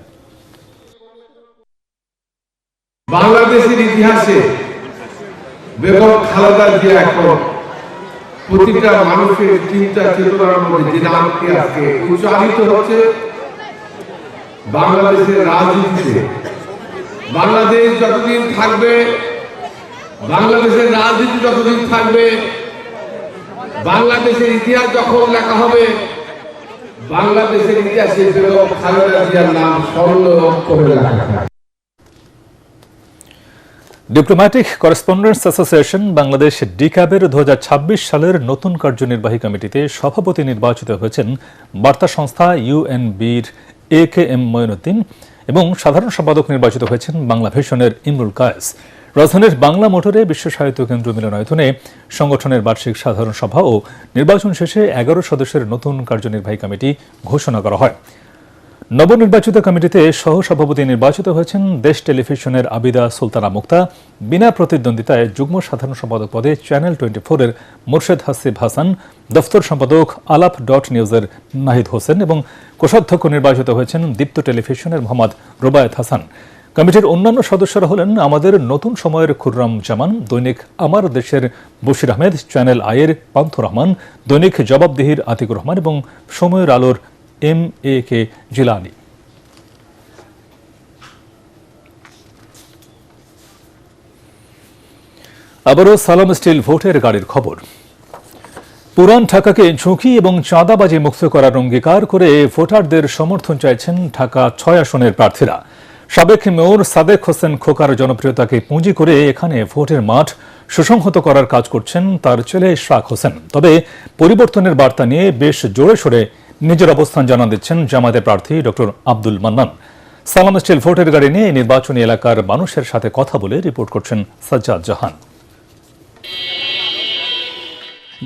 বাংলাদেশের ইতিহাসে বেগম খালেদা জিয়া এখন প্রতিটা মানুষের চিন্তা চেতনার মধ্যে যে নামটি আজকে উচ্চারিত হচ্ছে, বাংলাদেশের রাজনীতিতে বাংলাদেশ যতদিন থাকবে, বাংলাদেশের রাজনীতি যতদিন থাকবে, বাংলাদেশের ইতিহাস যখন লেখা হবে, বাংলাদেশের ইতিহাসে বেগম খালেদা জিয়ার নাম স্বর্ণ অক্ষরে লেখা থাকবে। ডিপ্লোম্যাটিক করেসপন্ডেন্টস অ্যাসোসিয়েশন বাংলাদেশ ডিক্যাবের 2026 সালের নতুন কার্যনির্বাহী কমিটিতে সভাপতি নির্বাচিত হয়েছেন বার্তা সংস্থা ইউএনবির AKM মঈনুদ্দিন এবং সাধারণ সম্পাদক নির্বাচিত হয়েছেন বাংলা ভিশনের ইমরুল কায়েস। রাজধানীর বাংলা মোটরে বিশ্ব সাহিত্য কেন্দ্র মিলনায়তনে সংগঠনের বার্ষিক সাধারণ সভা ও নির্বাচন শেষে 11 সদস্যের নতুন কার্যনির্বাহী কমিটি ঘোষণা করা হয়। নবনির্বাচিত কমিটিতে সহ সভাপতি নির্বাচিত হয়েছেন দেশ টেলিভিশনের আবিদা সুলতানা মুক্তা, বিনা প্রতিদ্বন্দ্বিতায় যুগ্ম সাধারণ সম্পাদক পদে চ্যানেল 24-এর মোর্শেদ হাসিব হাসান, দফতর সম্পাদক আলাপ নিউজের নাহিদ হোসেন এবং কোষাধ্যক্ষ নির্বাচিত হয়েছেন দীপ্ত টেলিভিশনের মোহাম্মদ রুবায়েত হাসান। কমিটির অন্যান্য সদস্যরা হলেন আমাদের নতুন সময়ের খুররাম জামান, দৈনিক আমার দেশের বশির আহমেদ, চ্যানেল আইয়ের পান্থ রহমান, দৈনিক জবাবদিহির আতিকুর রহমান এবং সময়ের আলোর MAK জিলানি। আবারও সালাম স্টিল ভোটের গাড়ির খবর। পুরান ঢাকাকে ঝুঁকি এবং চাঁদাবাজি মুক্ত করার অঙ্গীকার করে ভোটারদের সমর্থন চাইছেন ঢাকা ৬ আসনের প্রার্থীরা। সাবেক মেয়র সাদেক হোসেন খোকার জনপ্রিয়তাকে পুঁজি করে এখানে ভোটের মাঠ সুসংহত করার কাজ করছেন তার ছেলে ইশরাক হোসেন। তবে পরিবর্তনের বার্তা নিয়ে বেশ জোরে সোরে নিজের অবস্থান জানান দিচ্ছেন জামায়াতের প্রার্থী ডক্টর আব্দুল মান্নান। সালাম স্টিল ভোটের গাড়ি নিয়ে নির্বাচনী এলাকার মানুষের সাথে কথা বলে রিপোর্ট করছেন সাজ্জাদ জাহান।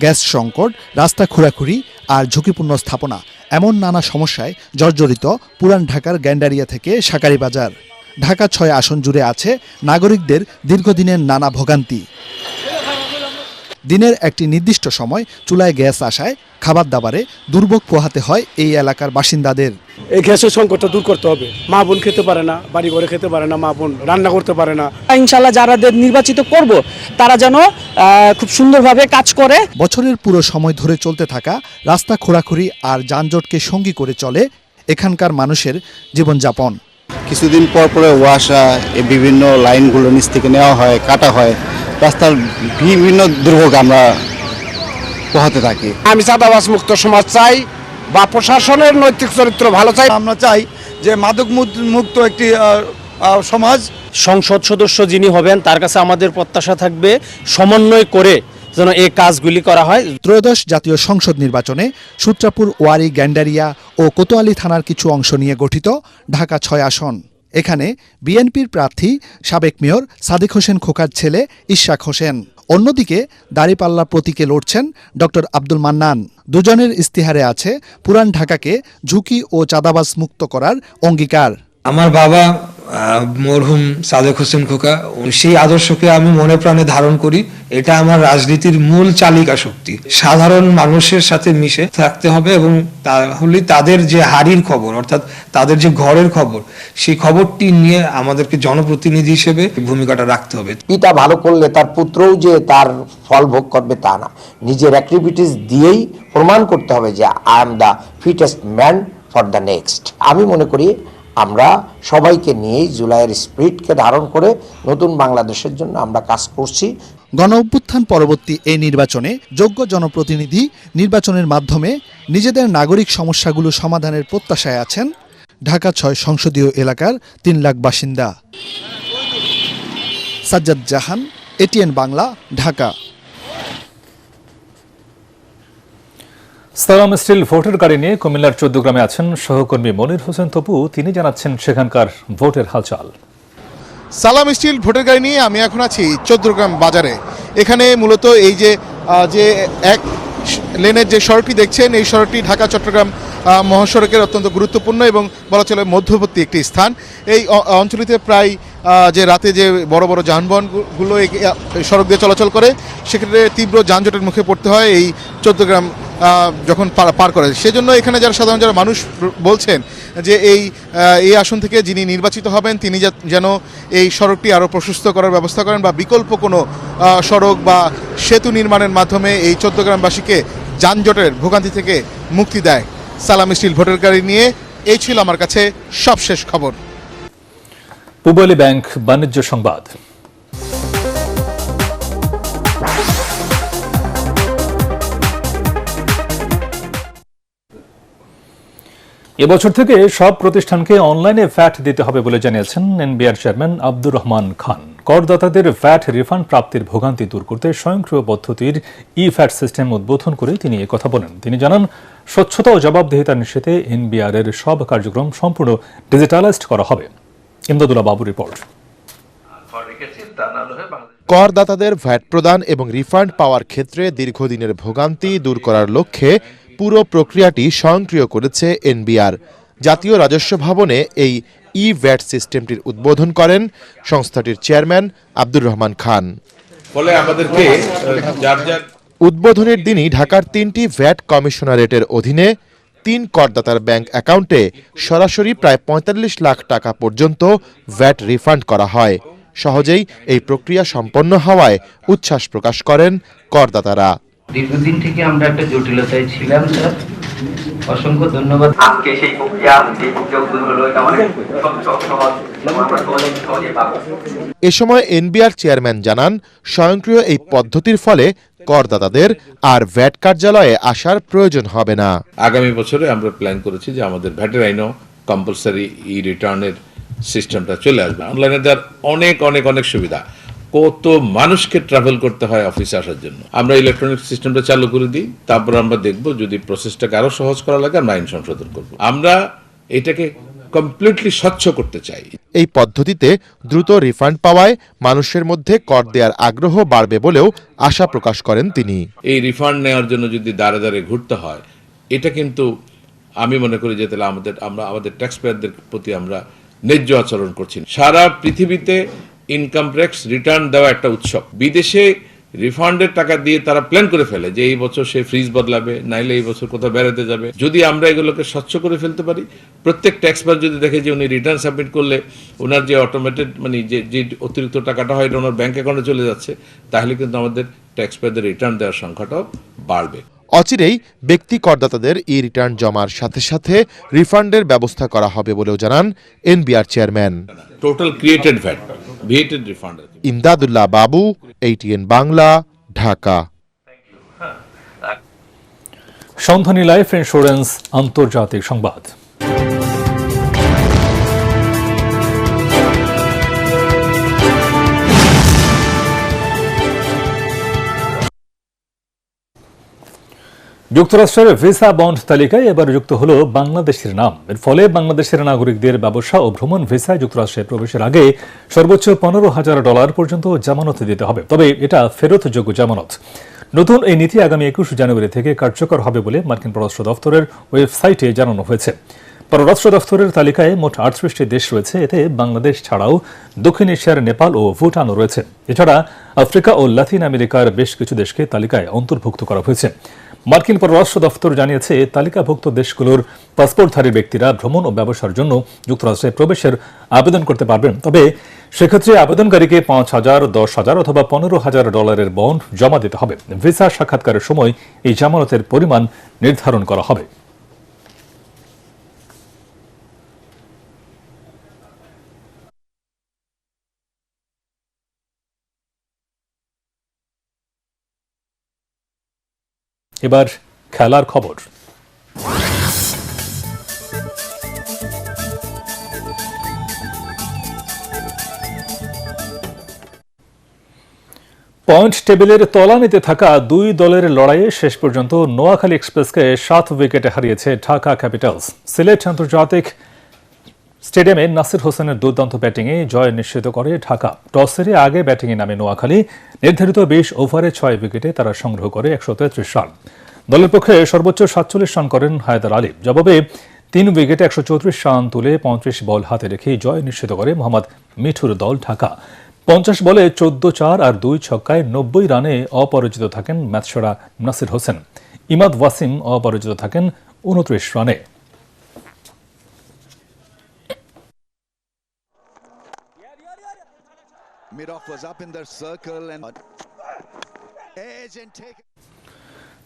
গ্যাস সংকট, রাস্তা খোঁড়াখুড়ি আর ঝুঁকিপূর্ণ স্থাপনা এমন নানা সমস্যায় জর্জরিত পুরান ঢাকার গ্যান্ডারিয়া থেকে শাঁকারীবাজার। ঢাকা ৬ আসন জুড়ে আছে নাগরিকদের দীর্ঘদিনের নানা ভোগান্তি। দিনের একটি নির্দিষ্ট সময় চুলায় গ্যাস আসায় খাবার দাবারে দুর্ভোগ পোহাতে হয় এই এলাকার বাসিন্দাদের। এই গ্যাসের সংকটটা দূর করতে হবে। মা বোন খেতে পারে না, বাড়ি ঘরে খেতে পারে না, মা বোন রান্না করতে পারে না। ইনশাআল্লাহ যারাদের নির্বাচিত করব তারা যেন খুব সুন্দরভাবে কাজ করে। বছরের পুরো সময় ধরে চলতে থাকা রাস্তা খোঁড়াখুড়ি আর যানজটকে সঙ্গী করে চলে এখানকার মানুষের জীবনযাপন। কিছুদিন পর পরে ওয়াসা এই বিভিন্ন লাইনগুলো নিচ থেকে নেওয়া হয়, কাটা হয়, রাস্তার বিভিন্ন দুর্ভোগ আমরা পোহাতে থাকি। আমি চাঁদাবাজ মুক্ত সমাজ চাই বা প্রশাসনের নৈতিক চরিত্র ভালো চাই। আমরা চাই যে মাদক মুক্ত একটি সমাজ। সংসদ সদস্য যিনি হবেন তার কাছে আমাদের প্রত্যাশা থাকবে সমন্বয় করে যেন এই কাজগুলি করা হয়। ত্রয়োদশ জাতীয় সংসদ নির্বাচনে সূত্রাপুর, ওয়ারী, গ্যান্ডারিয়া ও কোতোয়ালি থানার কিছু অংশ নিয়ে গঠিত ঢাকা ৬ আসন। এখানে বিএনপির প্রার্থী সাবেক মেয়র সাদেক হোসেন খোকার ছেলে ইশরাক হোসেন। অন্যদিকে দাঁড়িপাল্লা প্রতীকে লড়ছেন ডক্টর আব্দুল মান্নান। দুজনের ইস্তিহারে আছে পুরান ঢাকাকে ঝুঁকি ও চাঁদাবাজ মুক্ত করার অঙ্গীকার। আমার বাবা মরহুম সাদেক হোসেন খোকা, সেই আদর্শকে আমি মনে প্রাণে ধারণ করি। এটা আমার রাজনীতির মূল চালিকা শক্তি। সাধারণ মানুষের সাথে মিশে থাকতে হবে এবং তাহলে তাদের যে হাড়ির খবর, অর্থাৎ তাদের যে ঘরের খবর, সেই খবরটি নিয়ে আমাদেরকে জনপ্রতিনিধি হিসেবে ভূমিকাটা রাখতে হবে। পিতা ভালো করলে তার পুত্রও যে তার ফল ভোগ করবে তা না, নিজের অ্যাক্টিভিটিস দিয়েই প্রমাণ করতে হবে যে I am the fittest man for the next. আমি মনে করি আমরা সবাইকে নিয়েই জুলাইয়ের স্পিরিটকে ধারণ করে নতুন বাংলাদেশের জন্য আমরা কাজ করছি। গণ অভ্যুত্থান পরবর্তী এই নির্বাচনে যোগ্য জনপ্রতিনিধি নির্বাচনের মাধ্যমে নিজেদের নাগরিক সমস্যাগুলো সমাধানের প্রত্যাশায় আছেন ঢাকা ৬ সংসদীয় এলাকার ৩ লাখ বাসিন্দা। সাজ্জাদ জাহান, এটিএন বাংলা, ঢাকা। সালাম স্টিল ভোটের গাড়ি নিয়ে কুমিল্লার ১৪ গ্রামে আছেন সহকর্মী মনির হোসেন তপু। তিনি জানাচ্ছেন সেখানকার ভোটের হালচাল। সালাম স্টিল ভোটের গাড়ি নিয়ে আমি এখন আছি ১৪ গ্রাম বাজারে। এখানে মূলত এই যে এক লেনের যে সড়কটি দেখছেন, এই সড়কটি ঢাকা চট্টগ্রাম মহাসড়কের অত্যন্ত গুরুত্বপূর্ণ এবং বলা চলে মধ্যবর্তী একটি স্থান। এই অঞ্চলটিতে প্রায় যে রাতে যে বড় বড় যানবাহনগুলো এই সড়ক দিয়ে চলাচল করে, সেক্ষেত্রে তীব্র যানজটের মুখে পড়তে হয় এই ১৪ গ্রাম যখন পার করে। সেজন্য এখানে যারা মানুষ বলছেন যে এই আসন থেকে যিনি নির্বাচিত হবেন তিনি যেন এই সড়কটি আরও প্রশস্ত করার ব্যবস্থা করেন বা বিকল্প কোনো সড়ক বা সেতু নির্মাণের মাধ্যমে এই ১৪ গ্রামবাসীকে যানজটের ভোগান্তি থেকে মুক্তি দেয়। সালাম স্টিল ভোটের গাড়ি নিয়ে এই ছিল আমার কাছে সবশেষ খবর। পূবালী ব্যাংক বাণিজ্য সংবাদ। এবছর থেকে সব প্রতিষ্ঠানকে অনলাইনে ভ্যাট দিতে হবে বলে জানিয়েছেন NBR chairman Abdur Rahman Khan. করদাতাদের VAT refund প্রাপ্তির ভোগান্তি দূর করতে স্বয়ংক্রিয় পদ্ধতির ই-ভ্যাট সিস্টেম উদ্বোধন করে তিনি কথা বলেন। তিনি জানান, স্বচ্ছতা ও জবাবদিহিতার নিশ্চিতে এনবিআর এর সব কার্যক্রম সম্পূর্ণ ডিজিটালাইজড করা হবে। ইমদাদুল্লাহ বাবু রিপোর্ট। করদাতাদের ভ্যাট প্রদান এবং রিফান্ড পাওয়ার ক্ষেত্রে দীর্ঘদিনের ভোগান্তি দূর করার লক্ষ্যে পুরো প্রক্রিয়াটি স্বয়ংক্রিয় করেছে এনবিআর। জাতীয় রাজস্ব ভবনে এই ই-ভ্যাট সিস্টেমটির উদ্বোধন করেন সংস্থাটির চেয়ারম্যান আব্দুর রহমান খান। ফলে আমাদেরকে উদ্বোধনের দিনই ঢাকার ৩টি ভ্যাট কমিশনারেটের অধীনে ৩ করদাতার ব্যাংক অ্যাকাউন্টে সরাসরি প্রায় ৪৫ লাখ টাকা পর্যন্ত ভ্যাট রিফান্ড করা হয়। সহজেই এই প্রক্রিয়া সম্পন্ন হওয়ায় উচ্ছ্বাস প্রকাশ করেন করদাতারা। দীর্ঘদিন থেকে আমরা একটা জটিলতায় ছিলাম স্যার, অসংখ্য ধন্যবাদ। আজকে সেই প্রক্রিয়া যোগদান হলো, এটা অনেক সহজ। এ সময় এনবিআর চেয়ারম্যান জানান, স্বয়ংক্রিয় এই পদ্ধতির ফলে করদাতাদের আর ভ্যাট কার্যালয়ে আসার প্রয়োজন হবে না। আগামী বছরে আমরা প্ল্যান করেছি যে আমাদের ভ্যাটের আইনও কম্পালসারি ই রিটার্নের সিস্টেমটা চলে আসবে। অনলাইনে দেওয়ার অনেক অনেক অনেক সুবিধা, কত মানুষকে ট্রাভেল করতে হয় অফিসে আসার জন্য। আমরা ইলেকট্রনিক সিস্টেমটা চালু করে দিই, তারপর আমরা দেখব যদি প্রসেসটাকে আরো সহজ করা লাগে আমরা আইন সংশোধন করব। আমরা এটাকে কমপ্লিটলি স্বচ্ছ করতে চাই। এই পদ্ধতিতে দ্রুত রিফান্ড পাওয়ায় মানুষের মধ্যে কর দেওয়ার আগ্রহ বাড়বে বলেও আশা প্রকাশ করেন তিনি। এই রিফান্ড নেওয়ার জন্য যদি দাঁড়ে দাঁড়িয়ে ঘুরতে হয়, এটা কিন্তু আমি মনে করি যে তাহলে আমাদের ট্যাক্স পেয়ারদের প্রতি আমরা ন্যায্য আচরণ করছি। সারা পৃথিবীতে ইনকাম ট্যাক্স রিটার্ন দেওয়া একটা উৎসব। বিদেশে রিফান্ডের টাকা দিয়ে তারা প্ল্যান করে ফেলে যে এই বছর সে ফ্রিজ বদলাবে, নাইলে এই বছর কোথাও বেড়াতে যাবে। যদি আমরা এগুলোকে স্বচ্ছ করে ফেলতে পারি, প্রত্যেক ট্যাক্স পেয়ার যদি দেখে যে উনি রিটার্ন সাবমিট করলে ওনার যে অটোমেটেড মানে যে অতিরিক্ত টাকাটা হয় এটা ওনার ব্যাংক অ্যাকাউন্টে চলে যাচ্ছে, তাহলে কিন্তু আমাদের ট্যাক্স পেয়ারদের রিটার্ন দেওয়ার সংখ্যাটাও বাড়বে। অচিরেই ব্যক্তি করদাতাদের ই রিটার্ন জমার সাথে সাথে রিফান্ডের ব্যবস্থা করা হবে বলেও জানান NBR chairman. Total created VAT VATed refund. Imdadullah Babu, ATN Bangla, Dhaka. সন্ধানী লাইফ ইন্স্যুরেন্স আন্তর্জাতিক সংবাদ। যুক্তরাষ্ট্রের ভিসা বন্ড তালিকায় এবার যুক্ত হলো বাংলাদেশের নাম। এর ফলে বাংলাদেশের নাগরিকদের ব্যবসা ও ভ্রমণ ভিসায় যুক্তরাষ্ট্রে প্রবেশের আগে সর্বোচ্চ $15,000 পর্যন্ত জামানত দিতে হবে, তবে এটা ফেরতযোগ্য জামানত। নতুন এই নীতি আগামী 21 জানুয়ারি থেকে কার্যকর হবে বলে মার্কিন পররাষ্ট্র দফতরের ওয়েবসাইটে জানানো হয়েছে। পররাষ্ট্র দফতরের তালিকায় মোট 38টি দেশ রয়েছে, এতে বাংলাদেশ ছাড়াও দক্ষিণ এশিয়ার নেপাল ও ভুটানও রয়েছে। এছাড়া আফ্রিকা ও লাতিন আমেরিকার বেশ কিছু দেশকে তালিকায় অন্তর্ভুক্ত করা হয়েছে। মার্কিন পররাষ্ট্র দফতর জানিয়েছে তালিকাভুক্ত দেশগুলোর পাসপোর্টধারী ব্যক্তিরা ভ্রমণ ও ব্যবসার জন্য যুক্তরাষ্ট্রে প্রবেশের আবেদন করতে পারবেন, তবে সেক্ষেত্রে আবেদনকারীকে $5,000, $10,000 অথবা $15,000 বন্ড জমা দিতে হবে। ভিসা সাক্ষাৎকারের সময় এই জামানতের পরিমাণ নির্ধারণ করা হবে। এবার খেলার খবর। পয়েন্ট টেবিলের তলানিতে থাকা দুই দলের লড়াইয়ে শেষ পর্যন্ত নোয়াখালী এক্সপ্রেসকে 7 উইকেটে হারিয়েছে ঢাকা ক্যাপিটালস। সিলেট আন্তর্জাতিক স্টেডিয়ামে নাসির হোসেনের দুর্দান্ত ব্যাটিংয়ে জয় নিশ্চিত করে ঢাকা। টস হেরে আগে ব্যাটিংয়ে নামে নোয়াখালী। নির্ধারিত 20 ওভারে 6 উইকেটে তারা সংগ্রহ করে 133 রান। দলের পক্ষে সর্বোচ্চ 47 রান করেন হায়দার আলী। জবাবে 3 উইকেটে 134 রান তুলে 35 বল হাতে রেখে জয় নিশ্চিত করে মোহাম্মদ মিঠুর দল ঢাকা। 50 বলে 14-4 আর 2 ছক্কায় 90 রানে অপরাজিত থাকেন ম্যাচসেরা নাসির হোসেন। ইমাদ ওয়াসিম অপরাজিত থাকেন 29 রানে।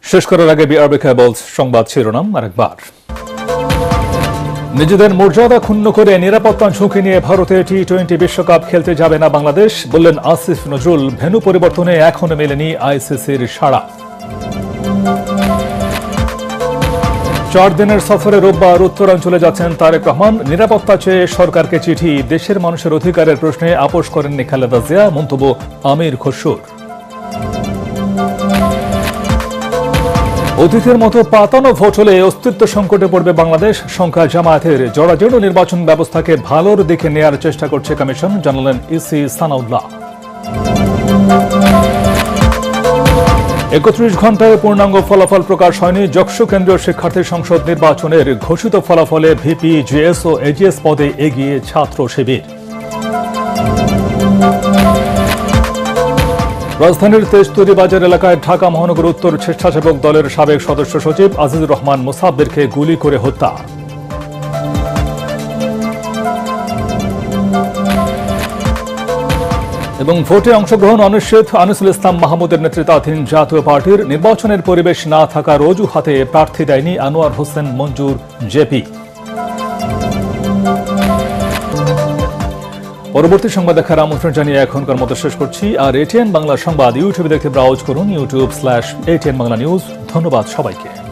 শেষ করার আগে বিআরবি কেবলস সংবাদ শিরোনাম আরেকবার। নিজেদের মর্যাদা ক্ষুণ্ণ করে নিরাপত্তা ঝুঁকি নিয়ে ভারতে টি-20 বিশ্বকাপ খেলতে যাবে না বাংলাদেশ, বললেন আসিফ নজরুল। ভেন্যু পরিবর্তনে এখনো মেলেনি আইসিসির সাড়া। 4 দিনের সফরে রোববার উত্তরাঞ্চলে যাচ্ছেন তারেক রহমান। নিরাপত্তা চেয়ে সরকারকে চিঠি। দেশের মানুষের অধিকারের প্রশ্নে আপোষ করেননি খালেদা জিয়া, মন্তব্য আমির খসরুর। অতীতের মতো পাতানো ভোট হলে অস্তিত্ব সংকটে পড়বে বাংলাদেশ, সংখ্যা জামায়াতের। জড়াজড় নির্বাচন ব্যবস্থাকে ভালোর দিকে নেয়ার চেষ্টা করছে কমিশন, জানালেন ইসি সানাউল্লাহ। 31 ঘন্টায় পূর্ণাঙ্গ ফলাফল প্রকাশ হয়নি। যক্ষু কেন্দ্রীয় শিক্ষার্থী সংসদ নির্বাচনের ঘোষিত ফলাফলে ভিপি, জিএস ও এজিএস পদে এগিয়ে ছাত্র শিবির। রাজধানীর তেজতুরীবাজার এলাকায় ঢাকা মহানগর উত্তর স্বেচ্ছাসেবক দলের সাবেক সদস্য সচিব আজিজুর রহমান মোসাব্বিরকে গুলি করে হত্যা। এবং ভোটে অংশগ্রহণ অনিশ্চিত। আনিসুল ইসলাম মাহমুদের নেতৃত্বাধীন জাতীয় পার্টির নির্বাচনের পরিবেশ না থাকার অজুহাতে প্রার্থী দেয়নি আনোয়ার হোসেন মঞ্জুর জেপি। পরবর্তী সংবাদ দেখার আমন্ত্রণ জানিয়ে এখনকার মতো শেষ করছি। আর এটিএন বাংলা সংবাদ ইউটিউবে দেখতে ব্রাউজ করুন youtube.com/ATN বাংলা নিউজ। ধন্যবাদ সবাইকে।